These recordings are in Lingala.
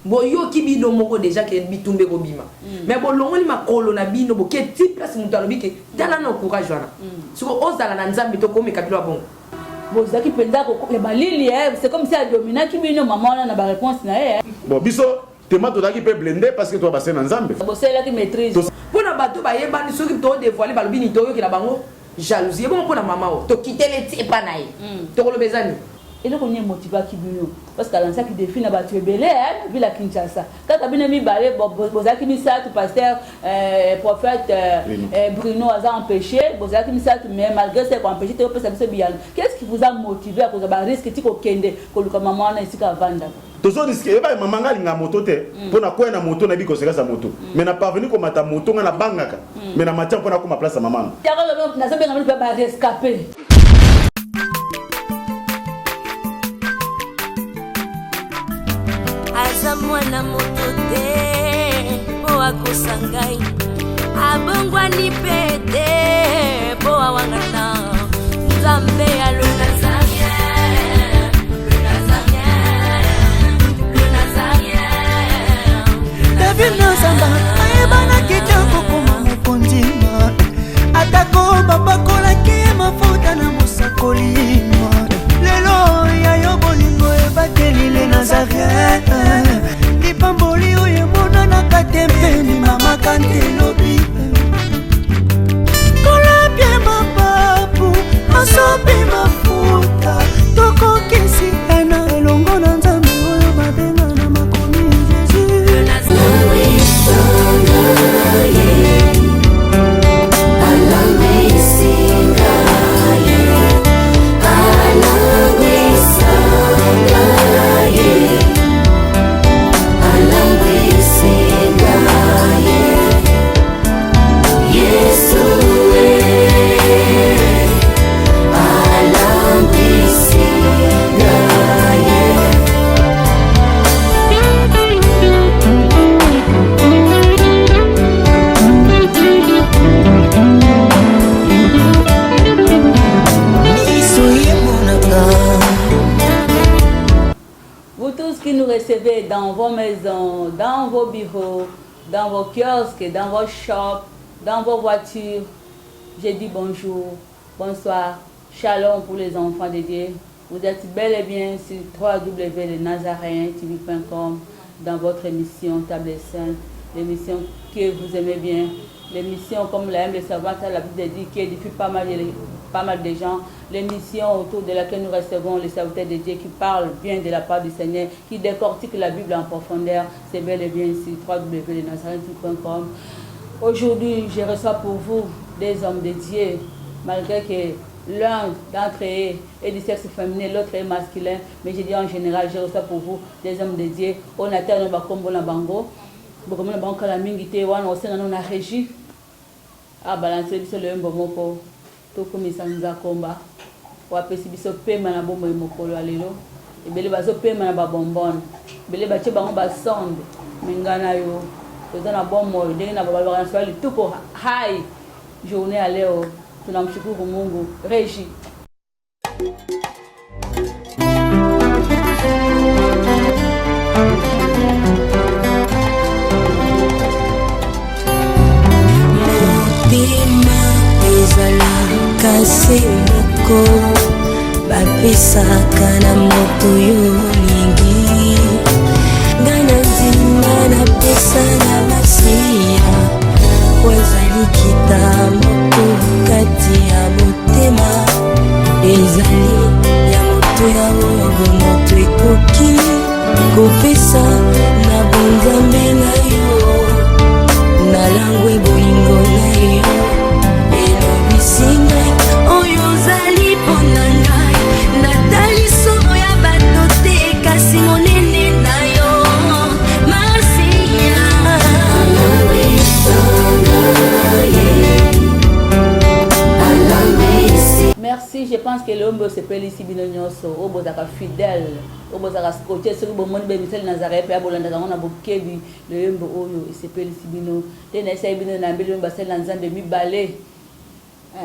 boyo ki bino moko déjà ke bitumbe ko bima mais bo longoli makolo na bino bo ke ti place mutu alobi ke tala na courage wana siko ozala na nzambe to komi kapilo bongo bozaki penza ko le balili c'est comme si a domina ki bino maman na ba réponse na bon biso tema to daki pe blender parce que toi ba na nzambe bosela ki maîtrise pona bato ba yebani soki to dévoiler balobi ni to yo ke na bango jalousie bon pona mama o to kitele ti pa na ye to ko lobezani et donc on est motivé qui bino parce que l'ansa qui défine la bateau belé vu la Kinshasa quand bino mi balé bozaki mi ça tout pasteur prophète Bruno a empêché bozaki mi ça mais malgré ça qu'on empêché te peut ça bien qu'est-ce qui vous a motivé à cause de risque ti ko kende ko luka maman na isika vanda tozo risque ba mama ngali nga moto te pona ko na moto na biko seka sa moto mais na parvenu ko mata moto nga na bangaka mais na matia pona ko ma place maman ya ko na sabe ngam ba rescapé mwana moto te po akosangai abongwa ni pete po awangata nzambe ya le Nazarien David Nzamba ayebana kitoko koma mokondima atako babakolaki mafuta na mosakolima lelo yayo bolingo ebateli le Nazarien Pamboli oye mona na katempeni mama kantelobi kola pie mapapu masopi mafuta toko kisi ena elongo na nzambe oyo babenga na makomi dans vos maisons, dans vos bureaux, dans vos kiosques, dans vos shops, dans vos voitures. Je dis bonjour, bonsoir, shalom pour les enfants de Dieu. Vous êtes bel et bien sur www.nazarientv.com dans votre émission Table Sainte, l'émission que vous aimez bien, l'émission comme l'aime le savoir, la Bible dit qui édifie pas mal de gens, l'émission autour de laquelle nous recevons les serviteurs de Dieu qui parlent bien de la part du Seigneur, qui décortique la Bible en profondeur. C'est bel et bien sur www.nazarientv.com. Aujourd'hui, je reçois pour vous des hommes de Dieu, malgré que l'un d'entre eux est du sexe féminin, l'autre est masculin, mais je dis en général, je reçois pour vous des hommes de Dieu. On a terminé par combo la bango, beaucoup de banques la mingité, on a aussi on a régi à balancer sur le mbomoko, tout comme ils sont à combat. On a pesé biso paiement na bombo mokolo alelo, et belé baso paiement na bonbon, belé bache bango ba sonde, mingana yo, tout dans la bombe moi, dès na baba ba swali tout pour high journée à leo. Tunamshukuru Mungu. Régie. Motema ezala kasi moko bapisaka na moto yo lingi ngana nzima na pesa na masiya wazali kitambo kati ya motema ezali ya moto ya oyo moto ekoki kopesa na bonzambe na yo na langwe bolingo na yo elobisi ngai oyo ozali mpona ngai natali somo ya bato te kasi monene na yo masiya Merci, je pense que l'homme se peut ici binonyoso, obo zaka fidèle, obo zaka scotché, sur le bon be misel Nazareth pe abolanda ngona bokebi le yombo oyo se peut ici bino. Tena essaye bino na mbele mbasel na nzambe mi balé.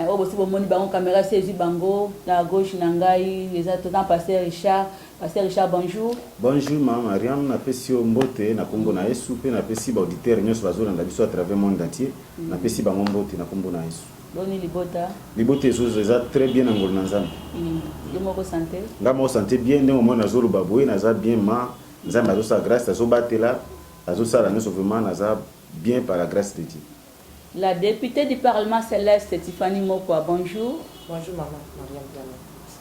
Obo si bon moni bango caméra saisie bango na gauche na ngai, les autres temps passer Richard, Pasteur Richard, bonjour. Bonjour, Maman Mariam. Na pesi mbote na kombo na Yesu pe na pesi ba auditeur nyonso bazolanda biso à travers monde entier. Na pesi ba mbote na kombo na Yesu. Boni libota. Libote ezozo eza très bien ngolo na Nzambe. Yomoko santé. Ngamo santé bien ndenge mo na zolo baboye na za bien ma Nzambe azosa grâce azobatela azosala nyonso vraiment na za bien par la grâce de Dieu. La députée du Parlement Céleste, Tiffany Mokwa, bonjour. Bonjour maman, Mariam Piano.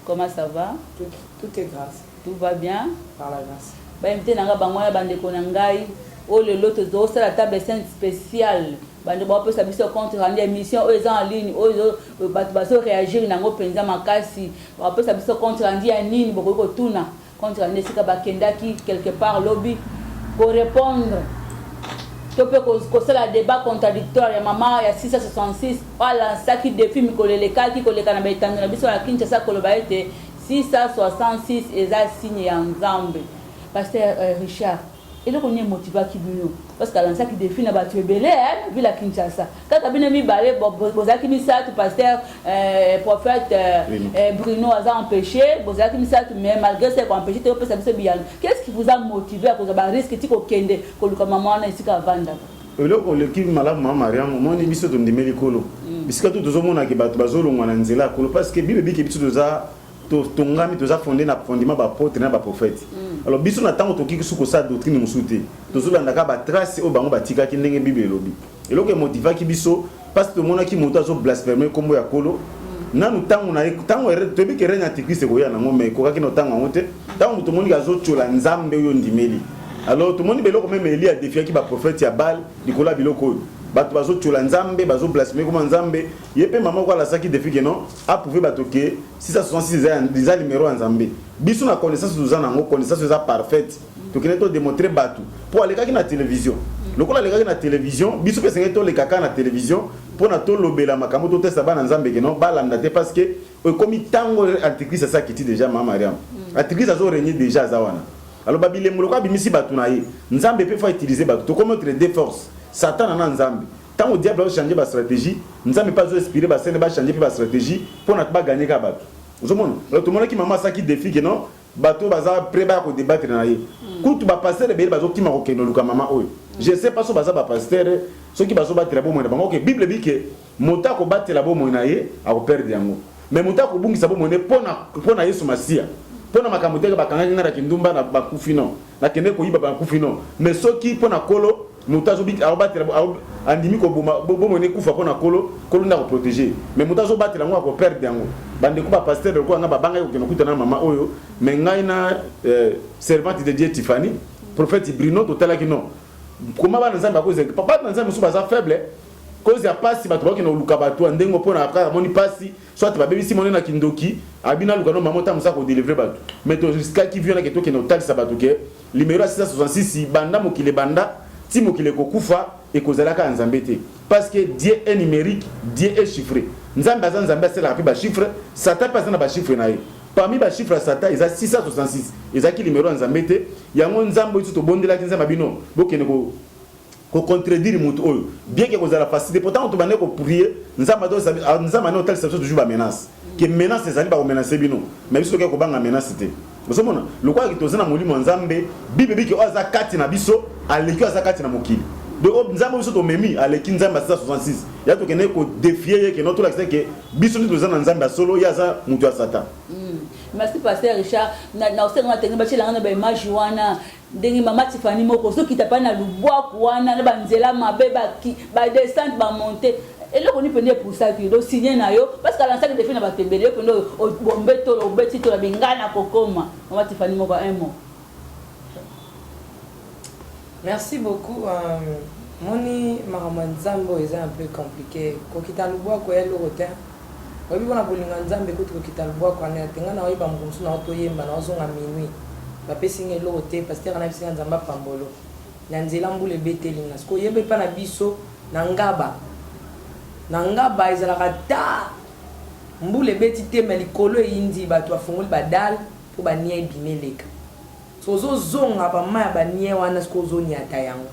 Comment ça va? Tout est grâce. Tout va bien? Par la grâce. Invité nanga bangwana bandeko nangai o le lot de la table sainte spéciale. Bande ba peut sabiso compte rendu émission aux en ligne aux bato réagir nango penza makasi. Ba peut sabiso compte rendu en ligne boko ko tuna compte rendu sika bakenda ki quelque part lobby pour répondre. Tu peux causer la débat contradictoire ya maman ya 666 voilà ça qui défie mikoleleka ki koleka na betanga na biso la Kinshasa koloba ete 666 eza signe ya Nzambe. Pasteur Richard, et là on est motivé qui bino parce que dans ça qui défie na batu belé hein vu la Kinshasa. Quand bino mi balé bozaki mi ça tout pasteur prophète Bruno a empêché bozaki mi ça mais malgré ça qu'on empêché tu peux savoir bien. Qu'est-ce qui vous a motivé à cause de risque tiko kende ko luka maman na isika vanda? Eloko l'équipe malade Maman Mariam moni biso to ndemeli kolo. Bisika to tozomona ke bato bazolongwa na nzela kolo parce que bible bi ke biso toza tongami toza fondé na fondement ba apôtre na ba prophète. Alors biso na tango toki suko sa doctrine musute. Tozolanda ka ba trace o bango batika ki ndenge bible lobi. Eloko motiva ki biso parce que mona ki moto azo blasphémer kombo ya kolo. Nanu tango na tango tobi ke renya antichrist ko ya na ngome ko ka ki no tango ngote. Tango moto moni azo chola Nzambe yo ndimeli. Alors tout le monde beloko même Élie a défié ki ba prophète ya Baal dikola biloko bato bazo chola Nzambe bazo blasphémer comme Nzambe yepe maman ko la saki défi que non a prouvé bato que 666 déjà numéro Nzambe biso na connaissance nous en ngo connaissance eza parfaite to kene to démontrer bato pour aller kaki na télévision lokola le kaki na télévision biso pe sengi to le kaka na télévision pour na to lobela makambo to tesa ba na Nzambe que non ba landa te parce que comme tango antichrist ça qui dit déjà Maman Mariam antichrist azo régner déjà zawana. Alors babile muloko abimisi batu na ye Nzambe peut utiliser batu to comme entre deux forces Satan na Nzambe tant au diable a changé ba stratégie Nzambe pas inspiré ba scène ba changer ba stratégie pour na ba gagner ka batu ozomona alors tout le monde qui maman ça qui défie que non bato baza prêt ba ko débattre na ye kutu ba pasteur be bazo ki mako keno luka maman oyo je sais pas so baza ba pasteur ceux qui bazo battre bo mo na bango que bible dit que mota ko battre la bo mo na ye a ko perdre yango mais mota ko bungisa bo mo ne pona Yesu Masia pona makamuteka bakanga ngara kindumba na bakufi non na kende ko yiba bakufi non mais soki pona kolo mutazo bit abatela andimi ko bomo ne kufa pona kolo na ko protéger mais mutazo batela ngo ko perdre yango bande ko ba pasteur ko nga babanga ko kena kutana mama oyo mais ngai na servante de Dieu Tiffany prophète Bruno totala ki non comment ba Nzambe ko ze papa Nzambe so baza faible cause ya pasi bato ba kena luka bato ndengo pona aka moni pasi soit ba baby simone na kindoki abina luka no mamota musa ko délivrer bato mais to jusqu'à qui vient na keto kena taxa bato ke numéro 666 banda mokile banda ti mokile ko kufa et kozala ka Nzambe te parce que Dieu est numérique Dieu est chiffré Nzambe azan Nzambe c'est la ba chiffre Satan pas na ba chiffre na ye parmi ba chiffre Satan ils a 666 ils a ki numéro Nzambe te yango Nzambe to bondela ki Nzambe bino bokene ko contredire mutu oyo bien que kozala facile pourtant to bande ko prier Nzambe no tel c'est toujours ba menace que menace ezali ba ko menacer bino mais biso ko banga menace te bosomona lokwa ki tozana molimo Nzambe bible biki oza kati na biso aleki oza kati na mokili donc Nzambe biso to memi aleki Nzambe 666 ya to kene ko défier que notre accès que biso ni tozana Nzambe solo ya za mutu ya Satan. Merci pasteur Richard na osenga tenga bachela na ba image wana ndenge mama Tiffany moko so kitapa na lubwa kuana na banzela mabe ba descente ba monter et là on y prenait pour ça que do signer na yo parce que l'ensemble de fait na ba tembele pendo bombeto lo beti to la bingana kokoma mama Tiffany moko un mot. Merci beaucoup. Moni Maramanzambo est un peu compliqué. Kokita lubwa ko elo rotin. Obi bona bolinga Nzambe ko kokita lubwa ko na tenga na oyiba mkunsu na otoyemba na ozonga minuit. Ba pesinga elo rotin parce que na bisinga Nzamba pambolo. Na nzela mbule betelinga. Sko yebe pa na biso na ngaba. Na ngaba ezalaka ta mbule beti tema likolo yindi bato afungoli badal po bania ebineleka. Sozo zonga ba ma ba nie wana sko zoni atayango.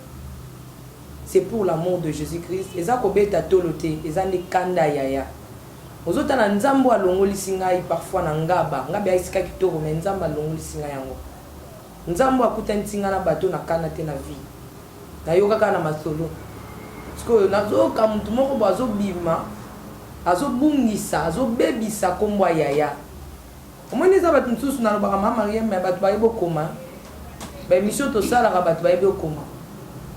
C'est pour l'amour de Jésus-Christ. Eza ko beta tolote, eza ne kanda yaya. ozota na nzambo alongolisi ngai parfois na ngaba aisika kitoko mais nzambo alongolisi ngai yango nzambo akutanisi ngai na bato na kana te na vie nayoka kaka na masolo parceque nazoyoka mutu moko bo azobima azobungisa azobebisa kombo ya yaya omoni eza bato mosusu nalobaka mama Mariam me bato bayebi okoma baémission tosalaka bato bayebi okoma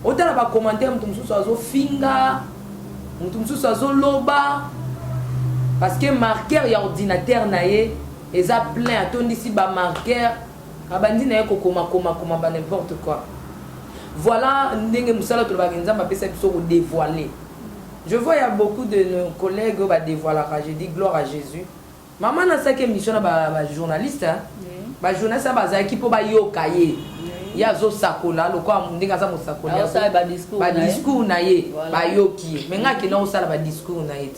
otala bacommentaire mutu mosusu azofinga mutu mosusu azoloba parce que marqueur ya ordinateur na ye eza plein atondisi bamarqueur abandi na ye kokoma ba n'importe quoi. Voilà ndenge musala tolobaka nzambe apesa biso kodévoiler. Je vois il y a beaucoup de nos collègues qui va dévoiler. Je dis gloire à Jésus. Maman na saki émission ba journaliste hein. Ba journaliste ba qui po ba yoka ye. Ya zo sakola lokwa ndenge za mosakola. Ya ça ba discours. Ba discours na ye ba yoki. Mais ngaki na osala ba discours na ye.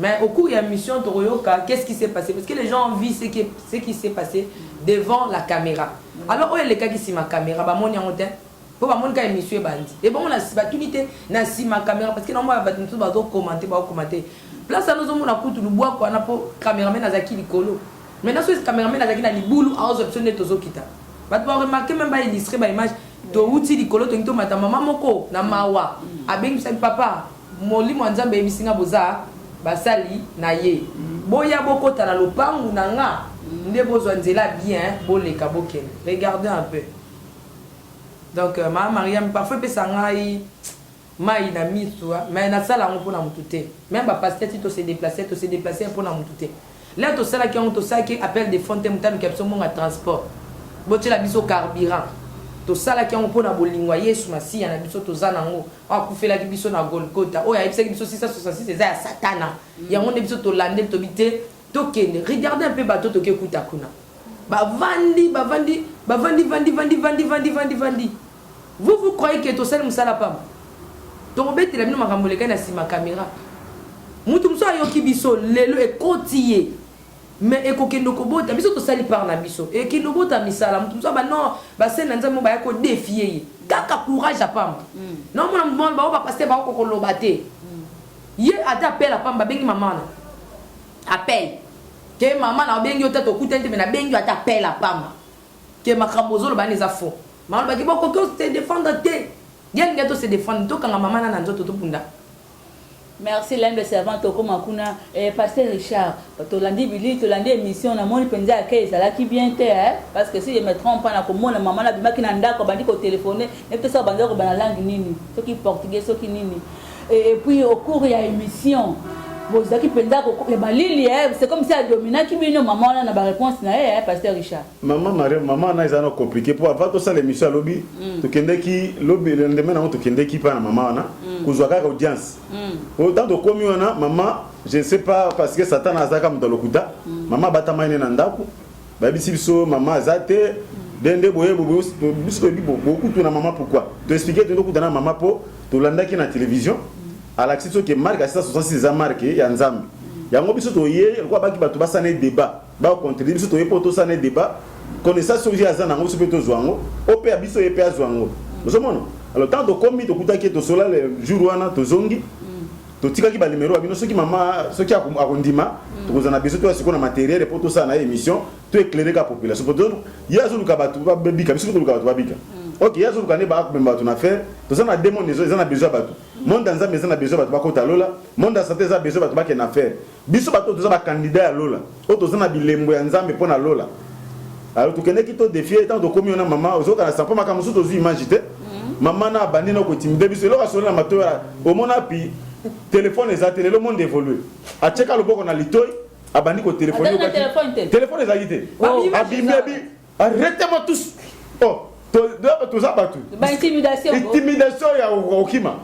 Mais au cours de la mission Toroyoka, qu'est-ce qui s'est passé? Parce que les gens ont vu ce qui s'est passé devant la caméra. Alors, où est le cas qui s'est ma caméra? Bah, mon yangote. Pour mon cas, monsieur Bandi. Et bon, on a l'opportunité de ma caméra parce que normalement, on va commenter. Là, ça nous a coûté le bois qu'on a pour caméraman Azaki Likolo. Maintenant, ce caméraman Azaki na Liboulou a aux options de Tozokita. Bah, tu vas remarquer même pas illustré par image. To outil Likolo, to into mata maman moko na mawa. Abeng sa papa. Moli mwanzambe emisinga boza. Basali na ye boya bokota na lopangu na nga nde bozwa nzela bien boleka bokende. Regardez un peu donc ma Mariam parfois pesa ngai mai na mitwa mais na sala ngo pona mutute même ba pasteur to se déplacer pona mutute là to sala ki on to sala ki appel de fontaine mutano kapso monga transport botela biso carburant to sala ki on pona bolingwa Yesu Masia na biso to zana ngo akufela ki biso na Golgotha oya ibisa ki biso 666 eza ya satana yango ne biso to lande to bite to kende. Regardez un peu bato to ke kuta kuna bavandi vous croyez que to sala musala pam to robeti la bino makambo leka na sima caméra mutu muso ayoki biso lelo ekotiye mais ekokendo kobota biso to sali par na biso ekendo bota misala mutu muso ba non ba sena nzambo ba yako défier kaka courage a pamba non mona mbona ba pasteur ba ko lobate ye ata appel a pamba bengi mama na appel ke mama na bengi ota to kutente mais na bengi ata appel a pamba ke makambo ba neza fo mama ba ki boko ko se défendre te bien ngato se défendre to kanga mama na nzoto to punda. Merci l'homme servant Toko Makuna et pasteur Richard. Tolandi Billy, Tolandi émission na moni penza akay ça là qui bien te parce que si je me trompe pas na ko mona maman na bimaki na ndako bandi ko téléphoner et peut ça bandi ko bana langue nini ceux qui portugais ceux qui nini et puis au cours il y a émission bon ça qui penza ko le balili c'est comme si a dominé qui bino maman na ba réponse na pasteur Richard. Maman Marie maman na izana compliqué pour avoir tout ça l'émission lobby to kendeki lobby le lendemain na to kendeki pa na maman na kuzwaka audience autant de komi wana maman je ne sais pas parce que Satan azaka mutalokuta maman batama ine na ndako ba bisi biso maman azate dende boye biso beaucoup to na maman pourquoi to expliquer to kuta na maman po to landaki na télévision à l'accès que marque à 66 ans marqué ya nzambe yango biso to ye kwa baki bato basane débat ba contredire biso to ye poto sane débat connaissance sur ya zana ngo sopeto zwango ope biso ye pe azwango ozomono alors tant de commis to kutaki to sola le jour wana to zongi to tikaki ba numéro abino soki mama soki akondima to kozana biso to asiko na matériel poto sana émission to éclairer ka population poto ya zo luka bato ba bika biso to luka bato ba bika. Ok, il y a des gens qui ont fait des gens qui ont besoin de monde dans un besoin de besoin de lola monde dans santé a besoin de faire affaire biso bato tous ba candidat à lola auto zana bilembo ya nzambe pona lola alors tu connais qui to défier tant de commis on a maman ozoka na sampa makamu so tozu imaginer maman na bandi na ko timide biso lo ka solo na mato au mona pi téléphone les ateliers le monde évolue a cheka lo boko na litoy abandi ko téléphoner téléphone les agité abimbi arrêtez-moi tous oh to za batu ba intimidation ya okima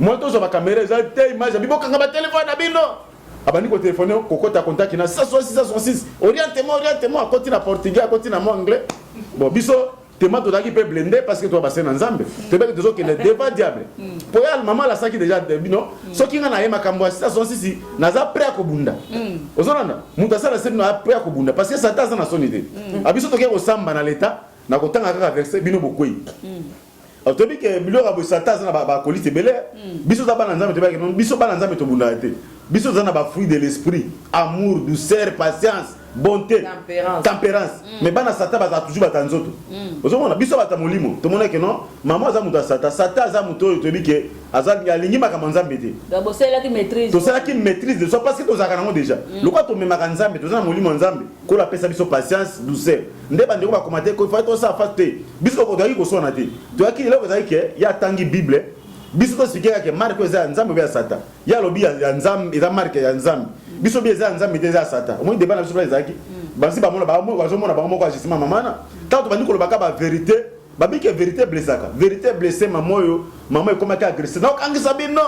moto zo ba caméra za te image bibo kanga ba téléphone na bino abandi ko téléphoner kokota contact na 666 orientez-moi à côté na portugais à côté na anglais bon biso tema to daki pe blender parce que to ba sena nzambe te be tozo que le débat diable pour elle maman la saki déjà bino so kinga na yema kambo 666 naza prêt ko bunda ozonana mutasala sema na prêt ko bunda parce que ça t'a na sonité abiso to ke ko samba na l'état na kotanga kaka verset bino bokoyi autobi ke bilo ka bo sataz na ba kolite belé biso za bana nzambe te ba ke non biso bana nzambe to bunda te biso za na ba fruit de l'esprit, amour, douceur, patience, bonté, tempérance. Mais bana sata ba toujours batanzoto. Ozomona biso bata molimo. To mona que non, maman za muta sata za muto to bike azal alingi makama nzambe te. D'abord c'est là qui maîtrise. To sala qui maîtrise de soi parce que to zaka nango déjà. Le quoi to memaka nzambe, to za molimo nzambe. Ko la pesa biso patience, douceur. Nde bande ko ba commenter ko fa to ça fa te. Biso ko dali ko sona te. To yaki le ko za ke ya tangi Bible. Biso to sikeka ke marque za nzambe be sata. Ya lobi ya nzambe, eza marque ya nzambe. Biso be za nzambe te za sata. Au moins débat na biso ba zaki. Bansi ba mona ba mo ba zo mona ba mo ko ajisima mamana. Tant to bandi ko lobaka ba vérité. Babi que vérité blessaka. Vérité blessée maman yo, maman est comme agressé. Donc angisa bino.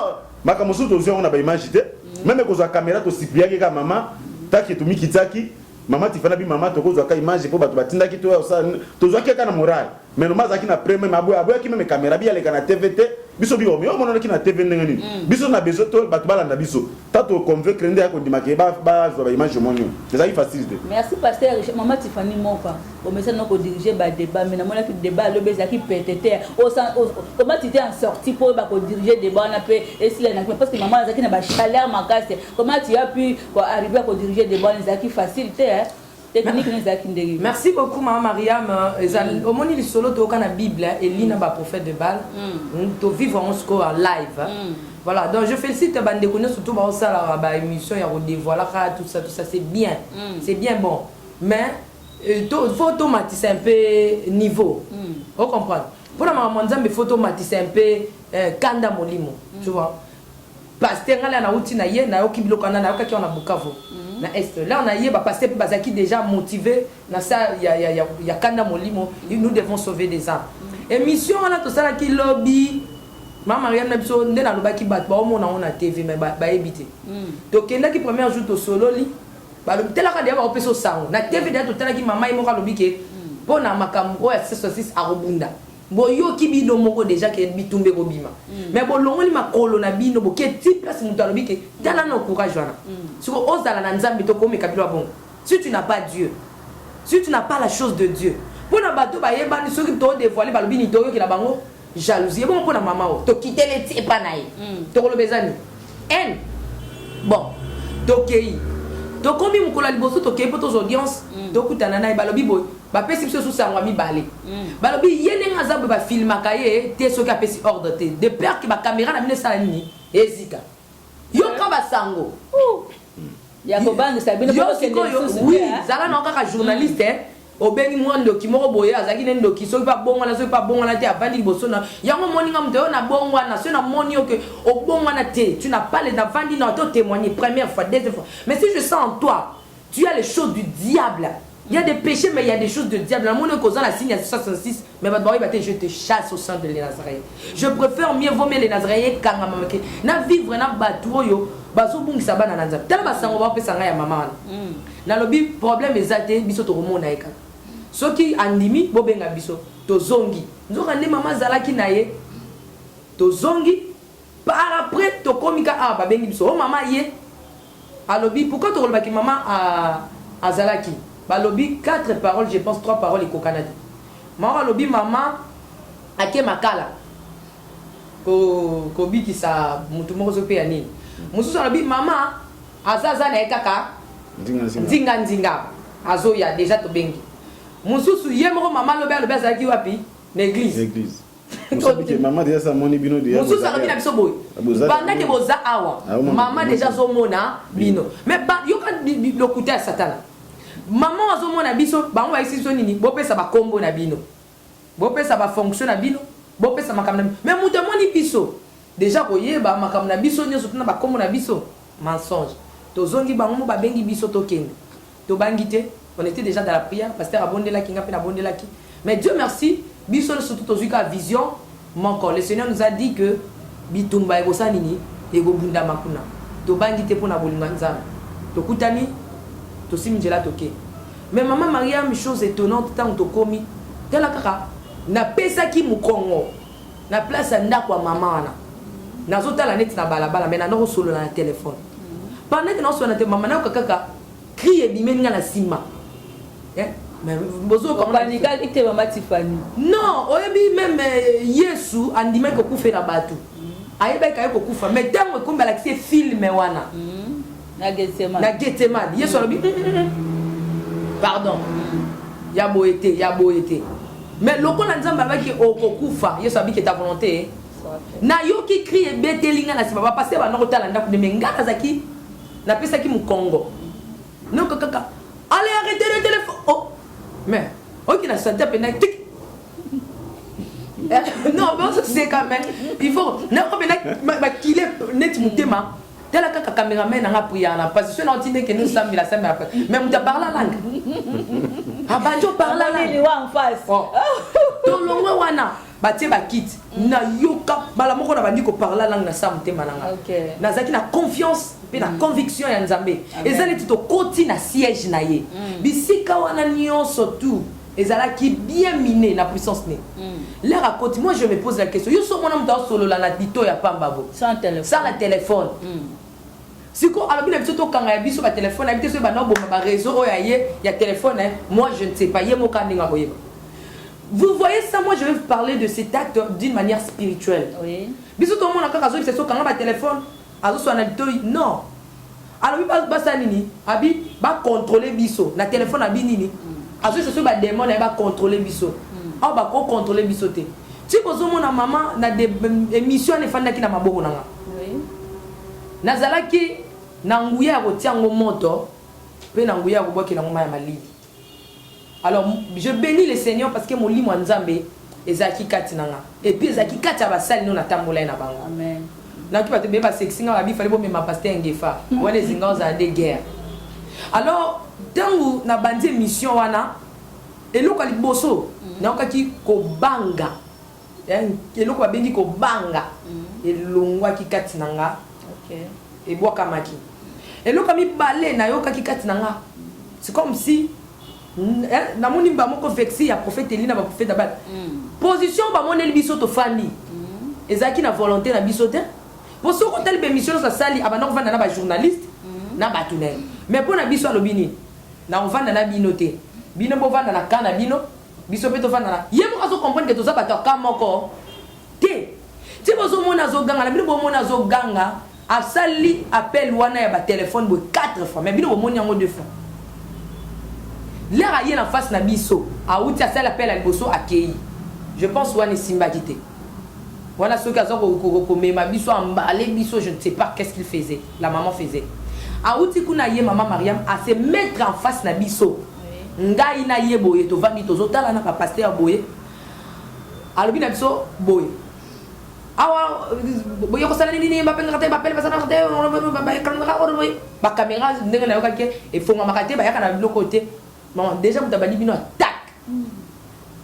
Maka musu to zo on a ba image te. Même ko za caméra to sipia ke ka maman, taki to mikitaki. Maman ti fana bi maman to ko zo ka image po ba to batinda ki to ça to zo ke kana moral. Mais no mazaki na premier mabo abo ki même caméra bi ale kana TVT. Biso bi o mona ki na TV ndengani. Biso na besoin to ba to bala na biso. Tato convaincre ndé ko ndimake ba zo ba image monyo. C'est ça qui facilite. Merci pasteur maman Tiffany Mopa. Au message non ko diriger ba débat mais na mona ki débat le beza ki pétété. Comment tu t'es en sorti pour ba ko diriger débat na pe et si la parce que maman zaki na ba chaleur makase. Comment tu as pu arriver à ko diriger débat zaki facilité hein? Merci beaucoup, Maman Mariam. Au moment où il solo dans la Bible, et l'ina ba prophète de Baal, nous vivons en live. Voilà, donc je félicite Bande Kono surtout par ça la émission il y a dévoilé tout ça c'est bien. C'est bien bon. Mais il faut automatiser un peu niveau. Vous comprenez? Pour la maman Nzambe il faut automatiser un peu kanda molimo, tu vois. Parce que là na outi na ye na okibilo kana na okaki on a Bukavu. Na est là on a yé passer pour bazaki déjà motivé na ça il y a kanda molimo nous devons sauver des âmes émission on a tout ça qui lobby maman Mariam na biso ndé na lobaki bat ba on a TV mais ba éviter donc là qui premier jour to solo li ba le tela ka dia ba opeso sango na TV dia to tela ki maman imo ka lobby ke pona makambo ya 666 a robunda boyo ki bino moko déjà ke bitumbe ko bima mais bon longoli makolo na bino bo ke ti place muto alobi ke dala na courage wana siko ozala na nzambe to ko me kabilo bon si tu n'as pas Dieu si tu n'as pas la chose de Dieu pona bato ba yeba ni soki to dévoiler ba lobi ni to yo ki la bango jalousie bon pona mama to quitter le ti pa na ye to ko lobezani en bon to kei to komi mukola liboso to kei poto audience to kutana na ba lobi boy ba pesi biso sous sangwa mi balé balobi yene ngaza ba film akaye te soki apesi ordre te de peur que ba caméra na bine sala nini ezika yo ka ba sango ya ko bang sa bino ko ke oui zala na ka journaliste obengi mwando ki moko boye azaki nendo ki soki pa bongo na soki pa bongo na te avandi boso na yango moninga mto na bongo na so na moni que au bongo na te tu n'as pas les avandi na to témoigner première fois deuxième fois mais si je sens en toi tu as les choses du diable. Il y a des péchés, mais il y a des choses de diable. Dans le monde causant la signe à 66, mais je te chasse au sein de les Nazaréens. Je préfère mieux vomir les Nazaréens qu'à mamake. Na vivre na bateau yo, baso bungi sabana na nzam. Tellement basango ba pesa ya maman. Na lobi problème ezate biso to romona eka. Soki andimi bo benga biso to zongi. Nzoka ne maman zalaki na ye. To zongi par après to komika ba bengi biso. Oh maman ye. Alobi pourquoi to rolbaki maman a zalaki? Balobi 4 paroles, je pense 3 paroles et cocanade. Maman lobi maman ake makala. Ko biti sa mutu moko zo pe ani. Musu sa lobi maman azaza na ekaka nzinga. Azo ya déjà to bengi. Musu su ye moko maman lobi azaki wapi? L'église. Maman déjà ça moni bino déjà. Musu sa lobi na biso boy. Banda ke boza awa. Maman déjà zo mona bino. Mais ba yo ka lokuta ya satana. Maman azo mona biso bango ba ici so nini bo pesa ba combo na bino bo pesa ba fonction na bino bo pesa makamna mais muto moni biso déjà ko yeba makamna biso nyoso tuna ba combo na biso mensonge to zongi bango ba bengi biso to kende to bangité on était déjà dans la prière pasteur abondela kinga pe na bondela ki mais Dieu merci biso surtout to zuka vision manko le Seigneur nous a dit que bitumba ego sa nini ego bunda makuna to bangité pour na bolinga nzambe to kutani to simjela toke mais maman Mariam chose étonnante tant to komi tela kaka na pesa ki mukongo na place ndako wa maman na zota la net na balabala mais na no solo na téléphone pendant que non so na te maman na kaka crier bimenga na sima mais bozo communiquer ite maman Tiffany non oyebi même Yesu andime ko kufa na batu ayeba ka ko kufa mais tango ko mbala ki film wana na Getsemane yesu alobi pardon ya boyete mais lokola nzambe alobaki okokufa yesu alobi ke ta volonté na yoki cri ebetelinga na nsima bapase bana kotala ndako me nga nazaki napesaki mokongo noko kaka allez arrêtez le téléphone oh mais ok na sante pena tic non bon c'est quand même il faut na ko bena kile net mutema tela kaka cameraman nga puya na position na tinde que nous sommes la semaine après mais muta parla langue abanjo parla langue en face to longwe wana batie ba kit na yoka bala moko na bandi ko parla langue na sa mutema nanga nazaki na confiance pe na conviction ya nzambe ezali tito koti na siège na ye bisika wana nyonso tout ezalaki bien miné na puissance né l'air à côté moi je me pose la question yo so mona muta solo la na dito ya pamba bo sans téléphone siko alors bien biso kanga ya biso ba téléphone habité so ba no bomba ba réseau oya ye ya téléphone moi je ne sais pas ye mo kaninga boyeba. Vous voyez ça, moi je vais vous parler de cet acte d'une manière spirituelle. Oui. Biso tout le monde a quand c'est so kanga ba téléphone azo so na dito non. Alors ba ça nini abi ba contrôler biso na téléphone abi nini azo so ba démon na ba contrôler biso. Ah ba ko contrôler biso te. Tu pozo mona maman na des émissions ne fanda ki na maboko nanga. Oui. Nazalaki na nguya ko tiango moto pe na nguya ko boki na ngoma ya malili. Alors je bénis le Seigneur parce que mon lit nzambe ezaki kati nanga et puis ezaki kati ba sali no na tambola na bango. Amen. Na ki ba te beba sexinga ba bi fallait bo mema pasteur ngefa. Wala zinga za de guerre. Alors tangu na bandi mission wana eloko liboso na okaki ko banga. Eloko ba bengi ko banga. Elongwa ki kati nanga. OK. Et boka maki. Eloko mi balé na yoka ki kati nanga. C'est comme si na moni ba moko vexi ya prophète Elina ba prophète Abel. Position ba moneli biso to fandi. Ezaki na volonté na biso te. Pour ce qu'on tel mission ça sali abana on vanda na ba journaliste na ba tunnel. Mais pour na biso lobini na on vanda na binoté. Bino bo vanda na kana bino biso pe to vanda na. Yemo azo comprendre que to za ba to kamoko. Te. Ti bozo mona zo ganga na bino bo mona zo ganga asali appel wana ya ba téléphone bo 4 fois mais bino bo moni yango 2 fois. L'air aïe en face na biso a outi à l'appel à liboso akei je pense wana simba kité voilà ceux qui ont ma biso emballé biso je ne sais pas qu'est-ce qu'il faisait la maman faisait a outi kuna ye maman Mariam à se mettre en face na biso ngai na ye boye to vandi to zotala na pasteur boye alobi na biso boye awa boye ko sala nini mba penga te ba pele basana te ba caméra ndenge na yokake e fonga makate ba yaka na blocoté. Bon, déjà, vous avez dit une attaque.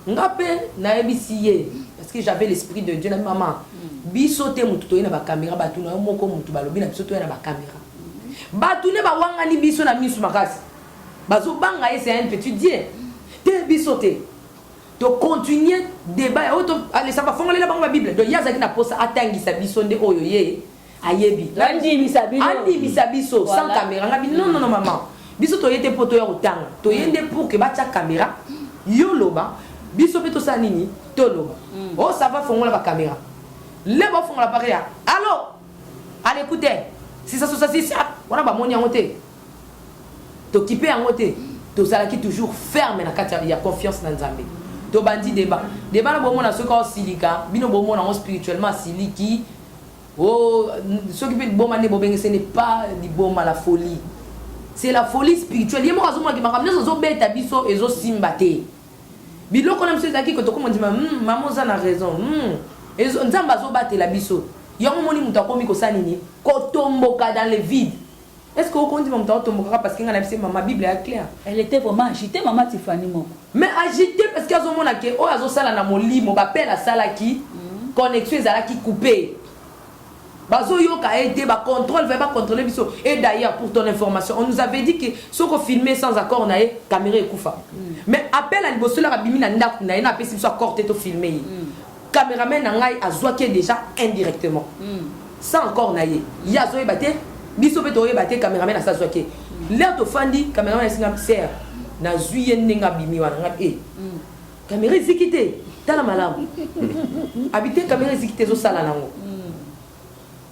Parce que j'avais l'esprit de Dieu. Maman, bisote mututo na ba caméra batuna moko mutu balobi na bisoto na ba caméra. Batune ba wanga ni biso na misu makasi. Bazo banga c'est un petit Dieu. Te bisote. To continuer débat auto allez ça va fongoler la bango Bible. Donc yazaki na posa atangi sa biso nde oyo ye ayebi. Andi misabiso sans caméra. Non maman. Biso to yete poto ya utanga to yende pour que batia caméra yo loba biso peto sa nini to loba oh ça va fongola ba caméra le ba fongola pa ya allô allez écoutez si ça on a ba moni ngote to kipe ngote to sala ki toujours ferme na kati ya confiance na Nzambe to bandi débat na bomo na soko silika bino bomo na spirituellement siliki oh ce qui peut bomba ne bobenge ce n'est pas du bomba la folie. C'est la folie spirituelle. Yemo azuma ki makamne zo beta biso ezo simbate. Biloko na mse zaki ko to comme on dit maman za na raison. Ezo nzamba zo bate la biso. Yango moni muta komi ko sanini ko tomboka dans le vide. Est-ce que vous comptez muta tomboka parce que ngana bise maman Bible est claire. Elle était vraiment agitée maman Tiffany moko. Mais agitée parce que azo mona ke o azo sala na molimo ba pela sala ki connexion ezala ki coupé. Bazo yoka aidé ba contrôle va pas contrôler biso et d'ailleurs pour ton information on nous avait dit que ce qu'on filmait sans accord na caméra ekufa mais appel à liboso la bimi na ndaku na pesi biso accord te to filmer caméraman na ngai azwaki déjà indirectement sans accord na ye ya zo ebate biso pe to ebate caméraman na sa zwaki l'air to fandi caméraman singa ser na zuye ndenga bimi wana ngai caméra zikité tala malamu habiter caméra zikité zo sala nango.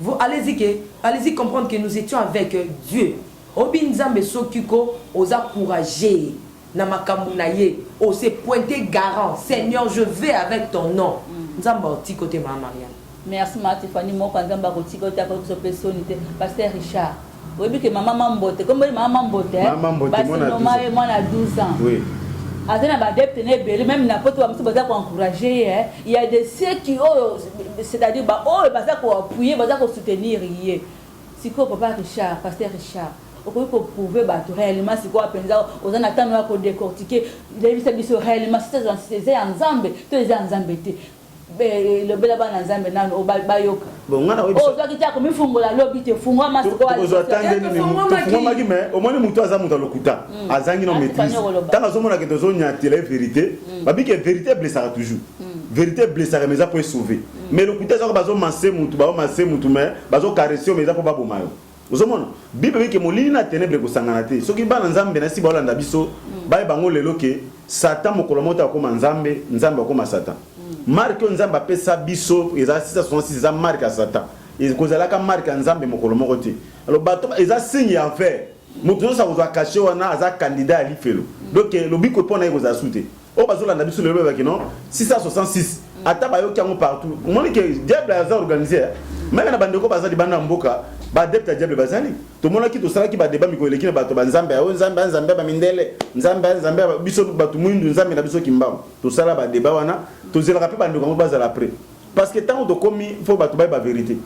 Vous allez-y comprendre que nous étions avec Dieu. obi nzambe sokiko oza courageux na makambo na ye o se pointer garant Seigneur je vais avec ton nom nzamba oti côté ma Marianne. Merci Matifani mo quand nzamba oti côté ko so personnalité pasteur Richard. Oui que maman Mambote comme maman Mambote parce que moi a 12 ans. Oui. Azana ba depte ne belé même n'importe quoi monsieur baza ko encourager il y a des ceux qui c'est-à-dire ba baza ko appuyer baza ko soutenir yé. Siko papa Richard pasteur Richard pour prouver réellement c'est quoi penza aux en attendant pour décortiquer les services réellement c'est ensemble tous les ensemble le bela bana nzambe nano obayoka bon ngana oyebi o zaki ta ko mifungola lobi te fungwa masiko wa ozo atangeni ni fungwa magi mais au moins muto aza muto lokuta azangi no maîtrise tanga zomona que tozo nyatela vérité babi que vérité blessera toujours vérité blessera mais ça peut sauver mais lokuta za ko bazo manse muto ba manse muto mais bazo caresser mais ça peut pas bomayo ozomona bible ke molini na ténèbre ko sangana te soki bana nzambe na si ba olanda biso ba bango lelo ke satan mokolo mota ko nzambe nzambe ko satan marque nzamba pesa biso eza 666 eza marque à Satan ekozalaka marque nzambe mokolo moko te alors bato eza signe en fait moto ça vous a caché wana aza candidat à l'ifelo donc le biko pona ekoza soute o bazolanda biso lelo ba kino 666 ata bayoki yango partout moni que diable a organisé même na bandeko bazali banda mboka ba adepte diable bazali to mona ki to sala ki ba débat mikolo ki na bato ba nzambe o nzambe ba mindele nzambe biso bato mwindu nzambe na biso kimbam to sala ba débat wana to zela rapé bandeko ngo bazala après parce que tant de commis faut bato ba vérité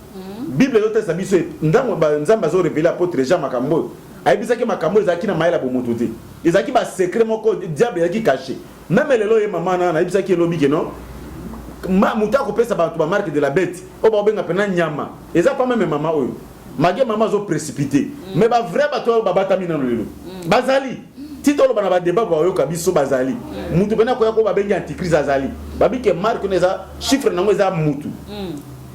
bible yote sa biso ndango ba nzambe zo révéler apôtre Jean Makambo ayibisa ki makambo ezaki na maila bo mututé ezaki ba secret moko diable ezaki caché même lelo ye mama na ayibisa ki lobi ke non muta ko pesa ba marque de la bête o ba benga pena nyama eza pas même mama oyo mage mama zo précipité mais ba vrai bato ba batami na lelo bazali titolo bana ba débat ba yoka biso bazali mutu bena ko yako ba benga antichrist azali babi ke marque neza chiffre nango eza mutu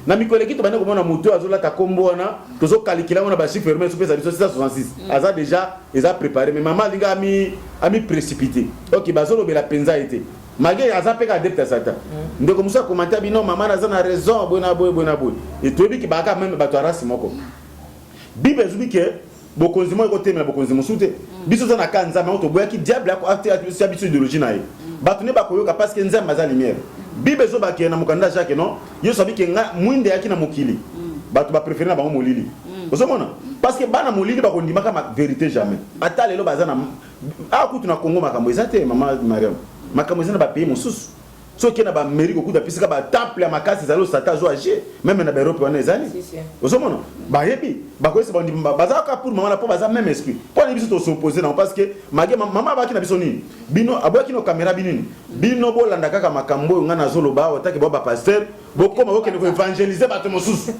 na mikolo ki to bana ko mona mutu azola ta kombo na tozo calculer na ba chiffre mais so pesa biso 666 aza déjà eza préparé mais mama linga ami précipité OK bazolo bela penza été Magé azapeka adepte Satan. Ndeko musa commenter bino mama na zana raison bona boy et to bi ki baka même bato arasi moko. Bible zubi ke bokonzimo ko temela bokonzimo sute. Biso zana kanza ma to boya ki diable ko acte habitude idéologie na ye. Bato ne bakoyoka parce que nzamba za lumière. Bible zo ba ke na mukanda Jacques non, yo sabi ke nga mwinde yaki na mokili. Bato ba préférer na bango molili. Ozomona parce que bana molili ba ko ndimaka ma vérité jamais. Ata lelo bazana akutu na Congo makambo ezate mama Mariam. Makambo ezana ba pays mosusu soki na ba mairie ko kuda pisika ba temple ya makasi zalo Satan zo agir même na ba Europe wana ezali ozomona ba yebi ba ko ese ba ndimba bazaka pour mama na po baza même esprit po ni biso to s'opposer na parce que mage mama ba ki na biso nini bino aboki no caméra binini bino bolanda kaka makambo ngana zoloba otaki ba pasteur bokoma okene ko évangéliser bato mosusu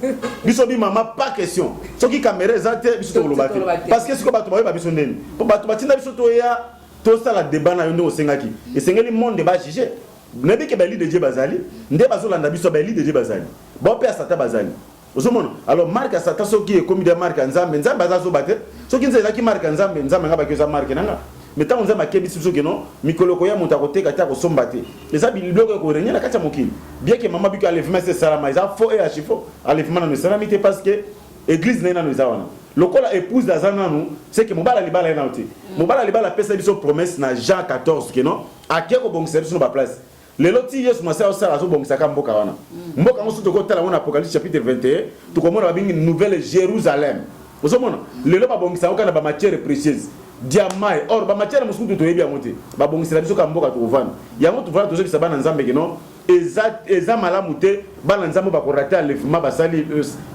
biso bi mama pas question soki caméra ezate biso to loba parce que siko bato ba biso ndeni po bato batinda biso to ya tout ça la débat na yondo osengaki esengeli monde ba juger nebi ke bali de Dieu bazali nde bazolanda biso bali de Dieu bazali bon pe Satan bazali ozomona alors marque Satan soki e komi de marque nzambe bazazo bate soki nzela ki marque nzambe ngaba ke za marque nanga mais tant nzambe ke biso soki non mikoloko ya monta koteka ta ko sombate eza biloko ko renya na kata mokili bien que maman biko alevement c'est salama eza faux et achifo alevement na salamité parce que église na no zawana lokola épouse d'azana nous c'est que mobala libala ena oti mobala libala pesa biso promesse na Jean 14 que non akeko bongisa biso na place lelo ti Yesu masa osala zo bongisa ka mboka wana mboka ngoso to kotala wana Apocalypse chapitre 21 to komona ba bingi nouvelle Jérusalem osomona lelo ba bongisa ka na ba matière précieuse diamant or ba matière musuku to yebi amote ba bongisa biso ka mboka to kovana yango to vana to zo bisa bana nzambe que non eza malamu te bana nzambe ba ko rater l'enlèvement basali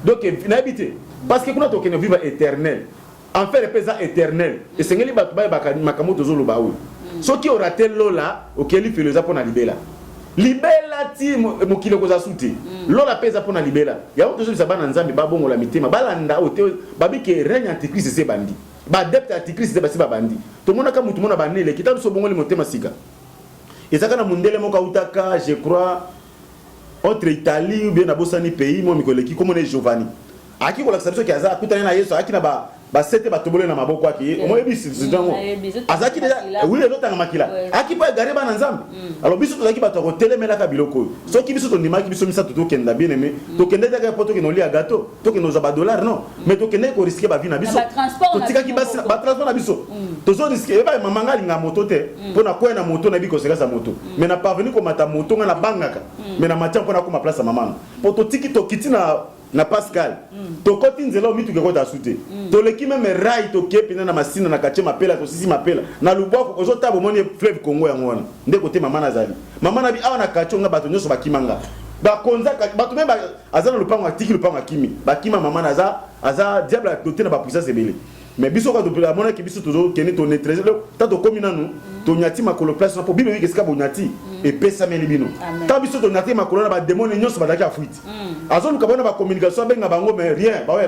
donc na habité parce que kuna to kene vivre éternel en fait le présent éternel et sengeli ba makambo to zo lo ba oui soki o rater lola okeli philosophe pona libela ti mokilo ko za suti lola pesa pona libela ya to zo bisa bana nzambe ba bongo la mitema balanda o te babi ke règne antichrist c'est bandi ba adepte antichrist c'est basi ba bandi to mona ka mutu mona banele kitabu so bongo le motema sika ezaka na mundele moka utaka je crois entre Italie ou bien na bosani pays mo mikoleki comme on est Giovanni aki ko la sabiso ki aza kutana na Yesu aki na ba basete batobole na maboko aki au moins biso zidango azaki déjà oui les autres makila aki pa gare bana nzambe alors biso tozaki bato ko telemelaka biloko soki biso to ndimaki biso misa to kenda bien aimé to kende ta poto ke no lia gâteau to ke no za ba dollar non mais to kende ko risquer ba vie na biso to tikaki ba transport na biso to zo risquer ba mamanga linga moto te pona ko na moto na biko seka sa moto mais na parvenir ko mata moto na bangaka mais na matia pona ko ma place maman po to tiki to kitina na Pascal to koti nzela omitu ke kota sute to leki même rai to kepina na masina na kache mapela to sisi mapela na lubwako ozota bomoni fleuve Congo yango wana nde kote mama na zali mama na bi awa na kache nga bato nyoso bakimanga ba konza bato même azana lupango atiki lupango akimi bakima mama na aza diable doté na ba puissance ebele mais biso ko to la mona ki biso tozo keni to netreze ta to komina nu to nyati makolo place na po bible wi keska bo nyati et pesa meli bino ta biso to nyati makolo na ba démon nyonso badaki afuiti azolu kabona ba communication benga bango mais rien ba ouais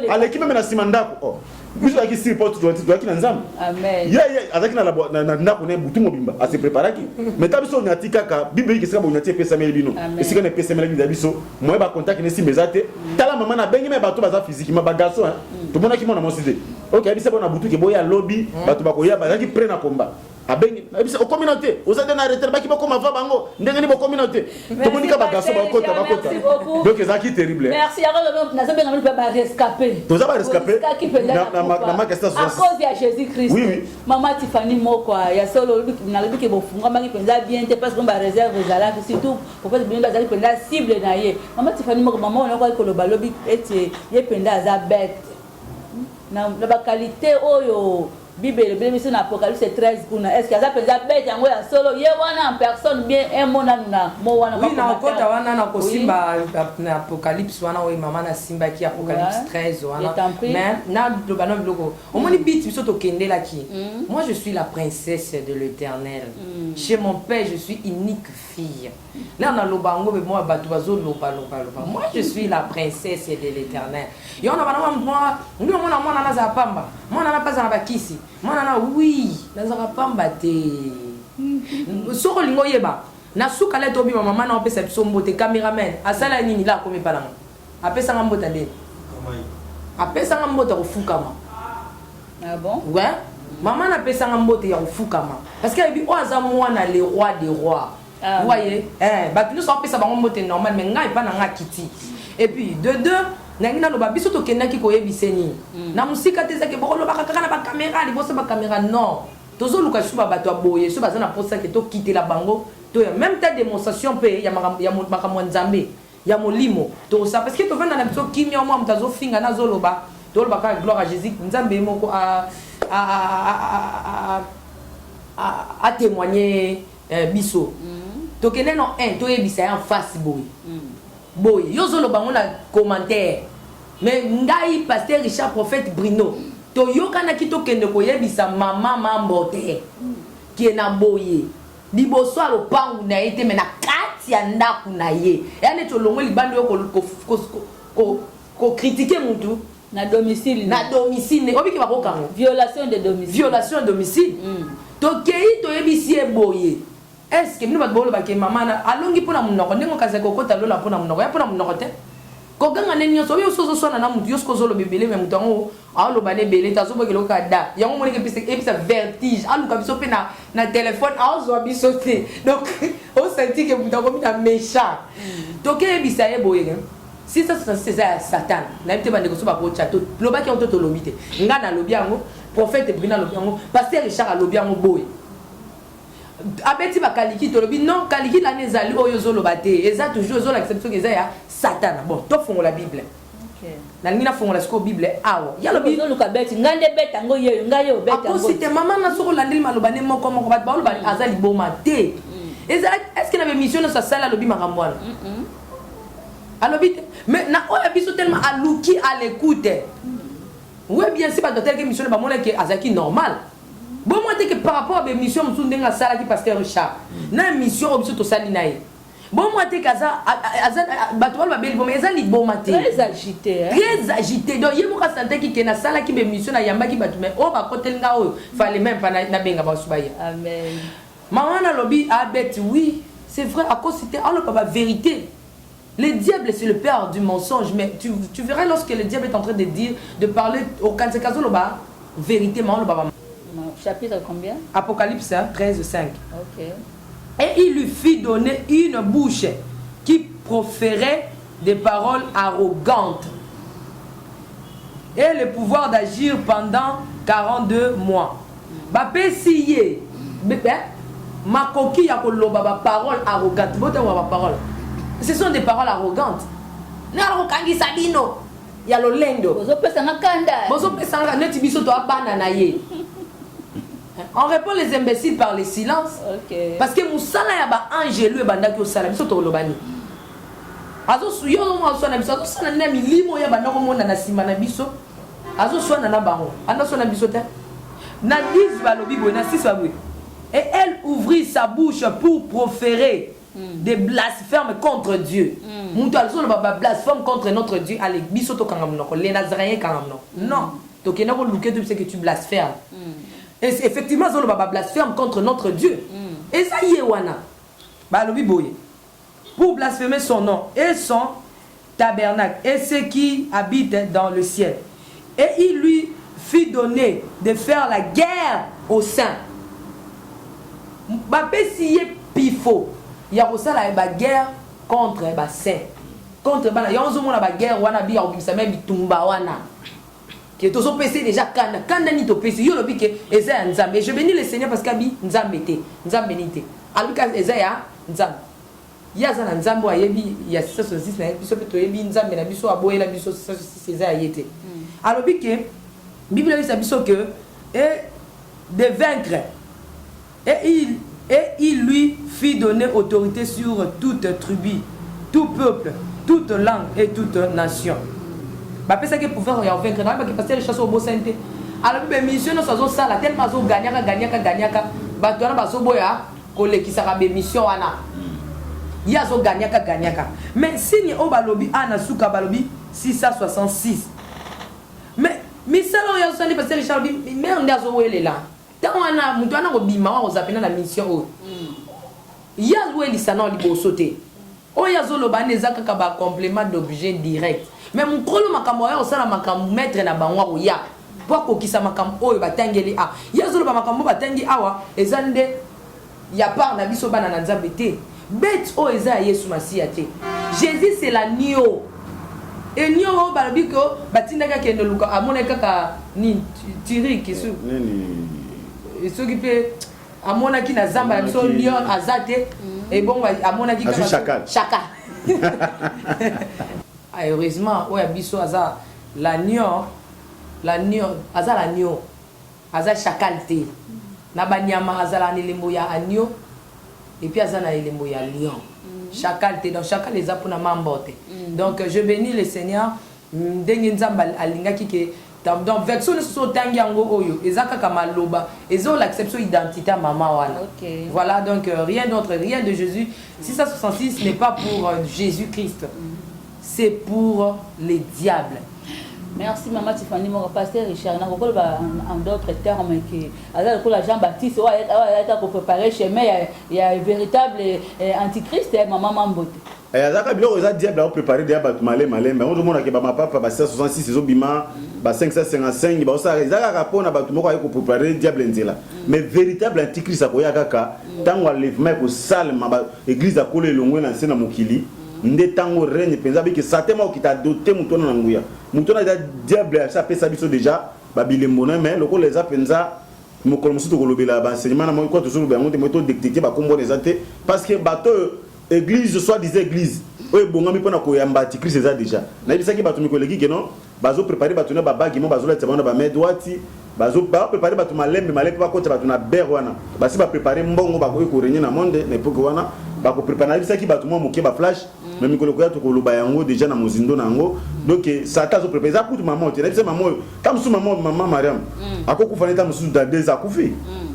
aleki même na simandako biso aki si porte to aki na nzambe amen azaki na ndako ne butu mobimba a se préparaki mais ta biso nyati kaka bible wi keska bo nyati pesa meli bino esika ne pesa meli bino biso moi ba contact ne si mezate tala mama na bengi me bato baza physiquement ba garçon to mona ki mona moside ok abisa bona butu ke boya lobby bato bakoya bazaki prêt na combat abengi abisa o communauté osade na retraite baki bako mava bango ndenge ni bo communauté to monika ba garçon bakota donc ezaki terrible merci alors na sabe ngam ba rescapé to za ba rescapé na ma question à cause de Jésus Christ oui maman Tiffany moko ya solo na lobi ke bo funga mangi penza bien te parce que ba réserve ezala surtout pour faire bien bazali penza cible na ye maman Tiffany moko maman on ko lo balobi ete ye penza za bête na ba qualité oyo Bible le mission Apocalypse 13 kuna est-ce que ça peut être bête yango ya solo ye wana en personne bien un mona na mo wana oui na kota wana na ko simba na Apocalypse wana o mama na simba ki Apocalypse 13 wana mais na le banon bloko au moni bit biso to kende la ki moi je suis la princesse de l'Éternel chez mon père je suis unique fille là na lo bango be moi batu bazo lopa moi je suis la princesse de l'Éternel yo na bana moi ndio mona na za pamba mona na paza na bakisi mwana na oui nazaka pamba te soko lingo yeba na suka le tobi mama na opesa biso mbote cameraman asala nini la komi palanga apesa nga mbota nde apesa nga mbota kufukama ah bon ouais mama na pesa nga mbote ya kufukama parce que bi oza mwana le roi des rois vous voyez ba nous on pesa bango mbote normal mais ngai pa na nga kiti et puis de deux nangina loba biso to kendaki ko yebiseni na musika tezake bokolo bakaka na ba caméra liboso ba caméra non tozo luka suba bato aboye so bazana posa ke to quitter la bango to même ta démonstration pe ya makamwa nzambe ya molimo to ça parce que to vanda na biso kimia mo mtazo finga na zoloba to loba ka gloire à Jésus nzambe moko a témoigner biso to kene no to yebisa en face boy boy yo zolo bango na commentaire mais ngai pasteur Richard prophète Bruno to yokana kito kende ko yebisa mama mambote qui na boye liboso alo pangu na ete mais na kati ya ndaku na ye yani to longo libando ko critiquer mutu na domicile obiki ba ko kango violation de domicile to kei to yebisi e boye est-ce que nous va bolo ba ke mama na alongi pona munoko ndengo kaza ko kota lola pona munoko ya pona munoko te ko ganga ne nyoso yo sozo sona na mutu yosko zolo bebele me mutu ngo alo ba ne bele ta so bokelo ka da yango moni ke pisa vertige alu ka biso pe na téléphone azo biso te donc on senti que mutu ko mina méchant to ke bisa e boye si ça c'est Satan na bite ba ndeko so ba ko chato loba ki on to lobite ngana lobiango prophète Brina lobiango pasteur Richard lobiango boye abeti ba kaliki to lobi non kaliki la nezali oyo zolo baté eza toujours zolo acception que eza ya Satan bon to fongo la Bible OK na ngina fongo la sko Bible awo ya lobi zolo ka beti ngande beta ngo yeyo ngayo beta ngo ako c'était maman na soko landeli maloba ne moko bat ba loba azali boma te eza est-ce que na mission na sa sala lobi makambwana alobi mais na oya biso tellement aluki à l'écoute ouais bien c'est pas docteur que mission ba mona que azaki normal. Bon moi que par rapport à l'émission Msundenga Sala qui pasteur Richard na mission obiso to sali nae bon moi que aza batwal ba beli bon mais ezali bon maté très agité donc yemo ka santé qui na sala qui mission na yamba qui batu mais o ba kotelinga o fallait même pas na benga ba subaya amen maman na lobby a bête oui c'est vrai à cause c'était alors pas vérité Le diable, c'est le père du mensonge. Mais tu verras lorsque le diable est en train de dire, de parler au Kansekazo Loba, vérité, chapitre combien? Apocalypse 13, 5. Ok. Et il lui fit donner une bouche qui proférait des paroles arrogantes et le pouvoir d'agir pendant 42 mois. Bapé siye, ma coquille a koloba parole arrogante. Ce sont des paroles arrogantes. Naro kangi sabino, ya lo lendo. Bozo pesa ngakanda. Bozo pesa ngakanda neti biso to abana na ye. On répond les imbéciles par le silence. Okay. Parce que musala ya ba angelu e bandaki osala biso to lobani. Azo suyo mo osana biso azo sana na milimo ya bandako mona na sima na biso. Azo swana na bango. Anda sona biso te. Na 10 balobi bo na 6 babwe. Et elle ouvrit sa bouche pour proférer des blasphèmes contre Dieu. Mutu alzo le baba blasphème contre notre Dieu. Allez, biso to kangamno ko les Nazaréens kangamno. Non. Donc il y a que tu sais que tu blasphèmes. Et effectivement, le baba blasphème contre notre Dieu. Et ça y est, wana. Balobi boye. Pour blasphémer son nom et son tabernacle et ceux qui habitent dans le ciel. Et il lui fit donner de faire la guerre aux saints. Bapé siye pifo. Il y a aussi la guerre contre les saints. Contre les il y a aussi la guerre wana bi ya même bitumba wana. Qui est aussi PC déjà quand ni to PC yo lobi que eza nzambe. Je bénis le Seigneur parce qu'abi nzambe te, nzambe nite. Alika eza ya nzambe. Ya za na nzambe ayebi ya 666 na biso pe to yebi nzambe na biso aboyela biso 666 eza yete. Alobi que Bible dit biso que et de vaincre et il lui fit donner autorité sur toute tribu, tout peuple, toute langue et toute nation. Bah parce que pouvoir y vaincre parce que passer les chasse au beau santé. Alors ben mission nous faisons ça la tellement zo gagnaka bah toi na baso boya kole ki saka be mission wana. Ya zo gagnaka. Mais signe au balobi ana suka balobi 666. Mais misalo ya zo passer les chasse mais on a zo wele là. Tant on a mutu ana ko bima wa zapena la mission o. Ya zo wele sana li bo sauter. O ya zo lo baneza kaka ba complément d'objet direct. Mais mon kolo makambo ya osala makambo maître na bangwa ko ya. Pour ko kisa makambo oyo batangeli a. Ya zo lo ba makambo batangi awa ezande ya par na biso bana na nzambe te. Bet o eza Yesu Masia te. Jésus c'est l'agneau. Et nyo o balobi ko batinda ka kende luka amona kaka ni tiri kisu. Soki pe amona ki na zamba biso lion azate et bon amona ki kaka chaka. Heureusement o ya biso aza l'agneau aza chakalté na banyama azala nilembo ya agneau et puis azana nilembo ya lion chakalté donc chakal les a pour na mambote. Donc je bénis le Seigneur ndenge nzamba alingaki ke donc version so tangi yango oyo ezaka kama loba ezo l'acception identité maman wana. Okay. Voilà donc rien d'autre, rien de Jésus. 666 n'est pas pour Jésus-Christ. C'est pour les diables. Merci maman Tiffany, mon pasteur Richard. En d'autres termes, que la Jean-Baptiste a préparé chemin, il y a un véritable antichrist, maman Mambote. Et azaka biloko za diable a préparé déjà ba malé mais on demande que ba papa ba 66 ezobima ba 555 ba osaka ezaka rapona ba tumoko ayeko préparer diable nzela. Mais véritable antichrist akoya kaka tango enlèvement ko salma ba église akole longwe na sena mokili. Nde tango règne penza bi que satema qui t'a doté mutona nguya mutona da diable ça pesa biso déjà ba bilembona mais loko les apenza mokolo musuto kolobela ba enseignement na mo ko toujours ba monte moto détecter ba kombo les até parce que bato église soit des églises oyo bongami pona ko yamba antichrist ça déjà na bisaki bato mikoleki que non bazo préparer bato na ba bagi mo bazo la tsabana ba main droite bazo ba préparer bato malembe ba ko bato na ber wana basi ba préparer mbongo ba ko régner na monde na époque wana ba ko préparer bisaki bato mo moké ba flash même mikolo ko ya to koloba yango déjà na mozindo nango donc satan zo préparer za kutu maman tu na maman comme sous maman Mariam akoko faneta musu da deux akufi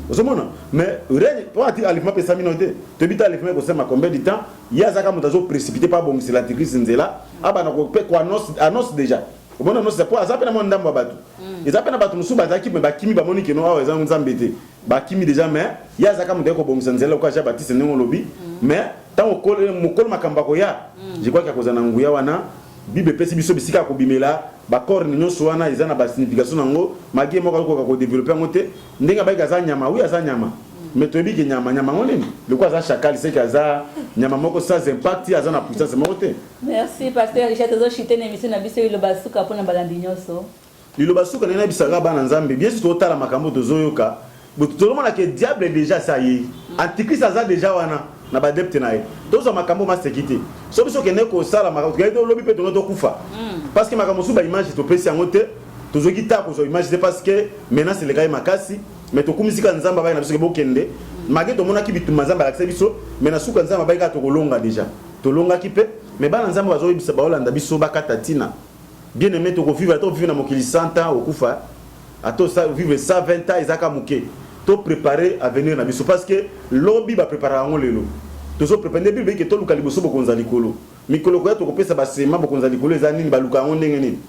osomona mais règne pour ati alifma pesa minote te bita alifma ko sema combien de temps ya zaka mutazo précipiter pas bon c'est l'antichrist nzela abana ko pe ko annonce déjà obona annonce c'est pour azapena mo ndamba batu ezapena batu musu bazaki me bakimi ba moni keno awa ezango nzambete bakimi déjà mais ya zaka mutako bon nzela ko ja baptiste nengo lobi mais tant mokolo makamba ko ya je crois que kozana nguya wana bible pesi biso bisika ko bimela ba corps nyonso wana izana ba signification nango magi moko ko développer ngote ndenga ba kaza nyama oui aza nyama mais tobi ke nyama ngoni le quoi za chacal c'est kaza nyama moko sans impact aza na puissance mote. Merci pasteur Richard tozo chité na émission na biso le basuka pona balandi nyonso le basuka na bisaka bana nzambe bien sûr totala makambo tozoyoka tozomona ke diable déjà ça y antichrist aza déjà wana na ba depte na ye tozo makambo ma sécurité so biso ke ne ko sala makambo ke do lobi pe to kufa parce que makambo su ba image to pesi ngote tozo kita ko so image c'est parce que maintenant c'est le gars makasi mais to kumisika nzamba ba na biso ke bokende mage to mona ki bitu mazamba akse biso mais na suka nzamba ba ka to kolonga déjà to longa ki pe mais ba nzamba bazo bisa ba olanda biso ba katatina bien aimé to ko vivre na mokili 100 ans okufa ato ça vivre 120 ans ezaka muke to préparer à venir na biso parce que lobby va préparer ngo lelo to so préparer bible ke to luka liboso bokonza likolo mikolo ko ya to ko pesa ba sema bokonza likolo ezani ba luka ngo ndenge nini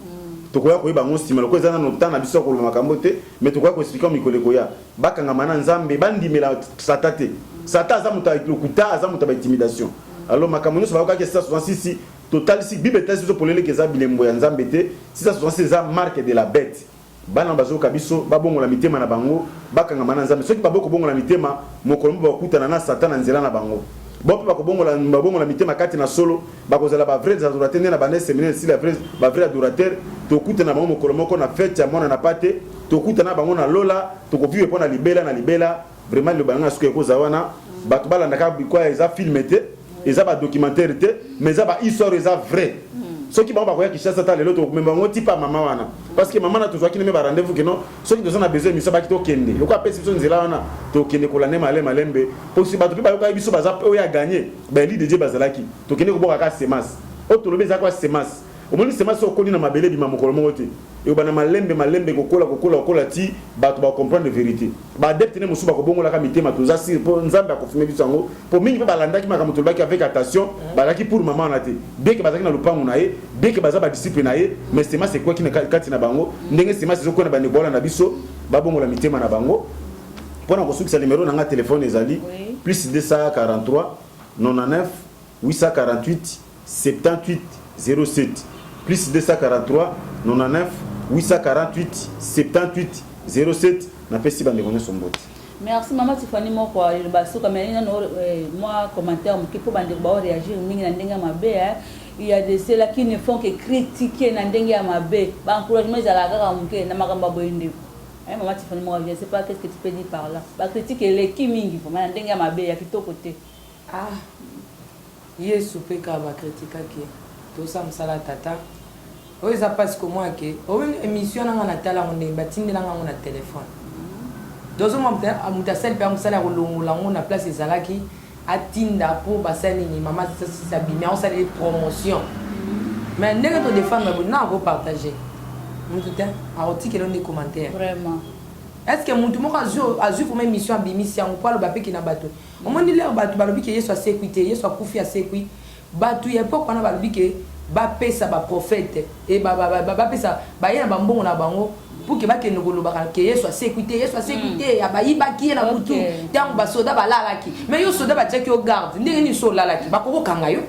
to ko ya ko ba ngo sima ko ezana no temps na biso ko makambo te mais to ko ya ko expliquer mikolo ko ya bakanga mana nzambe bandimela satate sata za muta lokuta za muta ba intimidation alors makambo nyonso ba ka 666 total si bible test so polele ke za bilembo ya nzambe te 666 za marque de la bête bana bazo kabiso babongola mitema na bango bakanga mana nzambe soki baboko bongola mitema mokolo mbo bakutana na satana nzela na bango bope bakobongola mitema kati na solo bakozala ba vrais adorateurs na bane séminaire si la vrais ba vrais adorateurs tokutana bango mokolo moko na fête ya mwana na pate tokutana bango na lola tokovive pona libela vraiment le banga suko ko zawana bato balanda ka bikwa eza filmete eza ba documentaire te mais eza ba histoire eza vrai ceux qui vont pas qui chasse ça les autres mais on type pas maman wana parce que maman na toujours qui ne me rendez-vous que non ceux qui ont besoin misa ba ki to kende le quoi perception nzela wana to kende ko la ne malembe pour si ba to ba ko biso baza o ya gagner ben li de Dieu bazalaki to kende ko boka ka semas o to lobe za kwa semas o moni semas o koni na mabele bi mamokolo mote e ba na malembe ko kola ti ba to ba comprendre la vérité ba adepte ne musuba ko bongola ka mitema to za si pour nzamba ko fumer biso ngo pour mingi ba landa ki maka muto ba ki avec attention ba la ki pour maman na te bien que bazaki na lupango na ye bien que baza ba disciple na ye mais semas c'est quoi qui na kati na bango ndenge semas zo ko na ba ne bola na biso ba bongola mitema na bango pona ko sukisa numéro na nga téléphone ezali plus 243 99 848 78 07 plus 243 99 848 78 07 na pesi bande connaît son bot. Merci maman Tiffany moko le basuka mais moi commentaire mo kipo bande ba réagir mingi na ndenga mabe il y a des ceux là qui ne font que critiquer na ndenga mabe ba encouragement ezala kaka muke na makamba boyende maman Tiffany moi je sais pas qu'est-ce que tu peux dire par là ba critiquer les qui mingi pour na ndenga mabe ya kitoko te Yesu pe ka ba critique ki to sa msala tata oyo eza parce que moi ke oyo émission nanga na tala ngo ndenge batindela ngo na téléphone dozoma muta sel pe musala ko longola ngo na place ezalaki atinda pour basani ni mama ça bimé on sala promotion mais ndenge to défendre ba na ko partager mutu te a otiki le commentaire vraiment est-ce que mutu moko azu pour émission bimisi en quoi le bapé ki na bato au moins il a bato balobi ke yeso a sécurité yeso a kufi a sécurité bato ya poko na balobi ke ba pesa ba prophète et ba pesa ba ya ba mbongo na bango pour que ba ke ngolo ba ke yeso a sécurité ya ba yiba ki na mutu tant ba soda ba lalaki mais yo soda ba check yo garde ndenge ni so lalaki ba ko kanga yo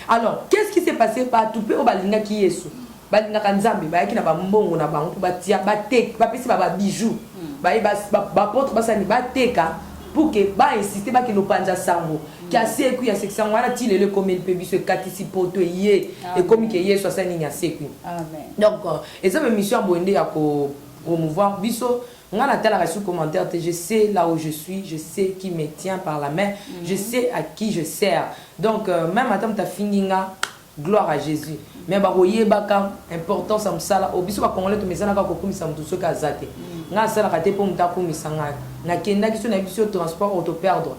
alors qu'est-ce qui s'est passé par tout pe o ba linga ki yeso ba linga kanzambe ba yaki na ba mbongo na bango ba tia ba tek ba pesa ba bijoux ba porte ba sani ba teka pour que ba insister ba ke no panja sango qui a sécu ya section wana ti le comme il peut biso katisi poto yé et comme que yé 60 ya sécu amen donc et ça mission bonde ya ko promouvoir biso ngana tala reçu commentaire je sais là où je suis je sais qui me tient par la main je sais à qui je sers donc même attends ta fininga gloire à Jésus mais ba koyé baka importance am sala o biso ba congolais to mesana ka ko kumisa mutu soka azate nga sala ka te po muta kumisa nga na kenda kiso na biso transport auto perdre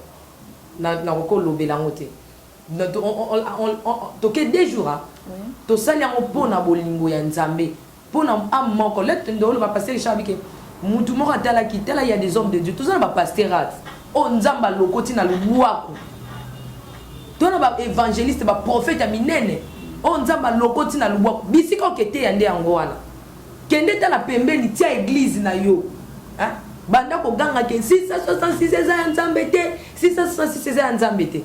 na ko lobela ngote to ke des jours to sali ngo pona bolingo ya nzambe pona amoko let ndolo ba passer chabi ke mutu moko tala ki tala il y a des hommes de Dieu tout ça ba pastorat o nzamba lokoti na luwaku to na ba évangéliste ba prophète ya minene o nzamba lokoti na luwaku bisika okete ya nde yango wana kende tala pembeni tia église na yo banda ko ganga ke 666 eza nzambe te 666 eza nzambe te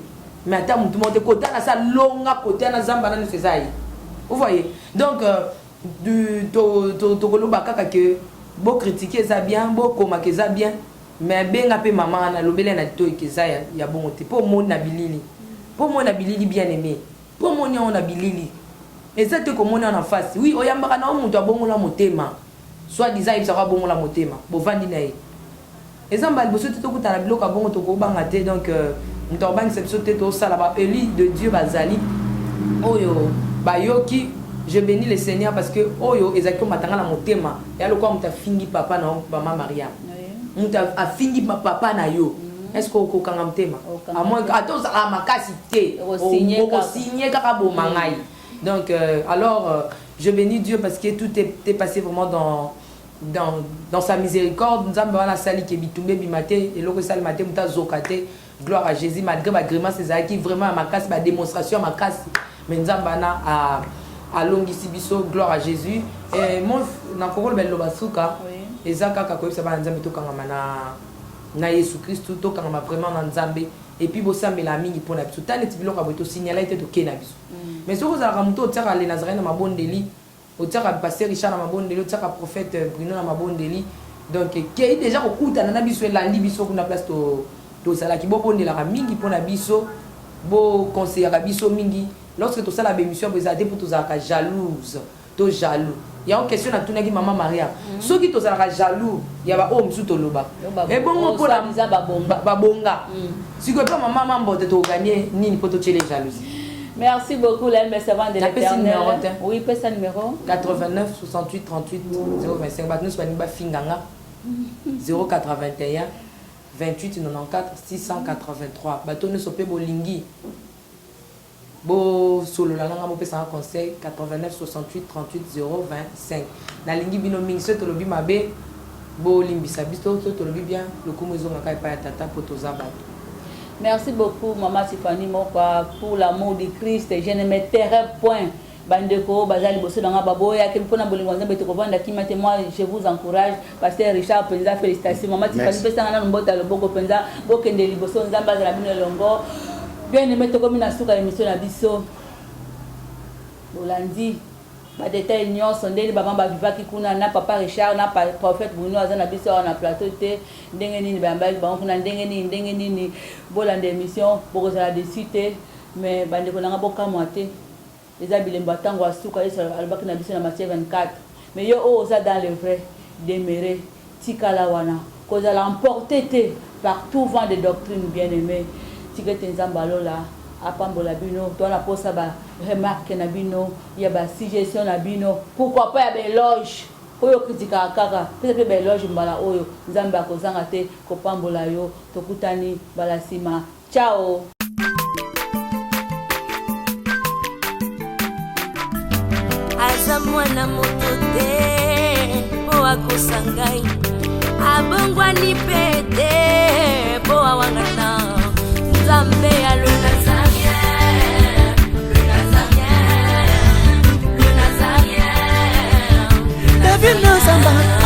mais attends mutu monte côté na sa longa côté na zamba na c'est ça. Vous voyez? Donc to koloba kaka que beau critiquer ça bien, beau koma que ça bien, mais benga pe maman na lobele na to que ça ya bon te pour mon na bilili. Pour mon na bilili bien aimé. Pour mon on na bilili. Et ça te comme on en face. Oui, oyamba na mutu abongo la motema. Soit disant il sera bon la motema. Bo vandi na ye. Et ça mbal boso to kutana biloko abongo to ko banga te donc Mtorban c'est sauté tout ça là-bas. Élie de Dieu Bazali. Oyo bayoki. Je bénis le Seigneur parce que oyo ezaki matanga na motema. Ya lokwa muta fingi papa na maman Maria. Muta afingi papa na yo. Est-ce que ko kanga motema? À moins que attends ça makasi te. Au signer kaka bo mangai. Donc alors je bénis Dieu parce que tout est passé vraiment dans sa miséricorde. Nous avons la salle qui est bitumbe bimate et l'autre salle maté muta zokate. Gloire à Jésus, malgré ma grimace, c'est qui vraiment ma casse, ma démonstration, ma casse. Mais nous avons à Longisibiso, gloire à Jésus. Et moi, dans le bel lobasuka, et ça, quand ça va en tout quand na Jésus Christ, tout quand vraiment dans Zambé. Et puis, bossa mais la mini pour la biso. Tant et tibilo kaboto signaler te to kenabiso. Mais ce que vous avez ramonté au tira les Nazarènes dans ma bonne délit, au tira pasteur Richard dans ma bonne délit, au tira prophète Bruno dans ma bonne délit. Donc, qui est déjà au coup, t'as biso et la libiso qu'on a place to sala ki bo bonde la mingi pona biso bo conseiller ka biso mingi lorsque to sala bémission bo ezade pour to zaka jalouse to jaloux il y a une question na tuna ki maman Maria ceux qui to sala jaloux il y a ba o msu to loba et bon pour la ba bonga si que pas maman mambo to gagner nini pour to tchele jalousie. Merci beaucoup l'homme servant de l'Éternel. Oui, pèse ça numéro 89 68 38 025 ba nous ba finganga 081 28 94 683. Bateau ne sope bolingi. Bo solo la langa mo pesa un conseil 89 68 38 025. Na lingi bino mingi so to lobi mabe bo limbisa biso to lobi bien le kumozo ngaka pa tata potoza bato. Merci beaucoup maman Tiffany Mokwa pour l'amour du Christ. Je ne mettrai point bandeko bazali bosso dans baboya que pona bolingo nzambe to kovanda ki mate moi je vous encourage pasteur Richard Penza félicitations maman Tiffany pesa ngana mbota le boko Penza bokende liboso nzamba za bino longo bien aimé to comme na suka émission na biso Bolandi ba détail nyonso ndeli ba mamba vivaki kuna na papa Richard na prophète Bruno azana biso na plateau te ndenge nini ba mbali ba kuna ndenge nini Bolandi émission boko za de cité mais bandeko nanga bokamwa te les habiles battango à souka et albaki na biso na Matthieu 24 mais yo oza dans le vrai demeurer tikalawana cause à l'emporter par tout vent de doctrine bien aimé tikete nzamba lola apambola bino toi la posa ba remarque na bino ya ba suggestion na bino pourquoi pas ya ba éloge oyo kritika kaka peut-être ba éloge mbala oyo nzamba kozanga te kopambola yo tokutani bala sima ciao. Aza mwana moto te po akosangai abongwani pete po awangana nzambe ya le Nazarien David Nzamba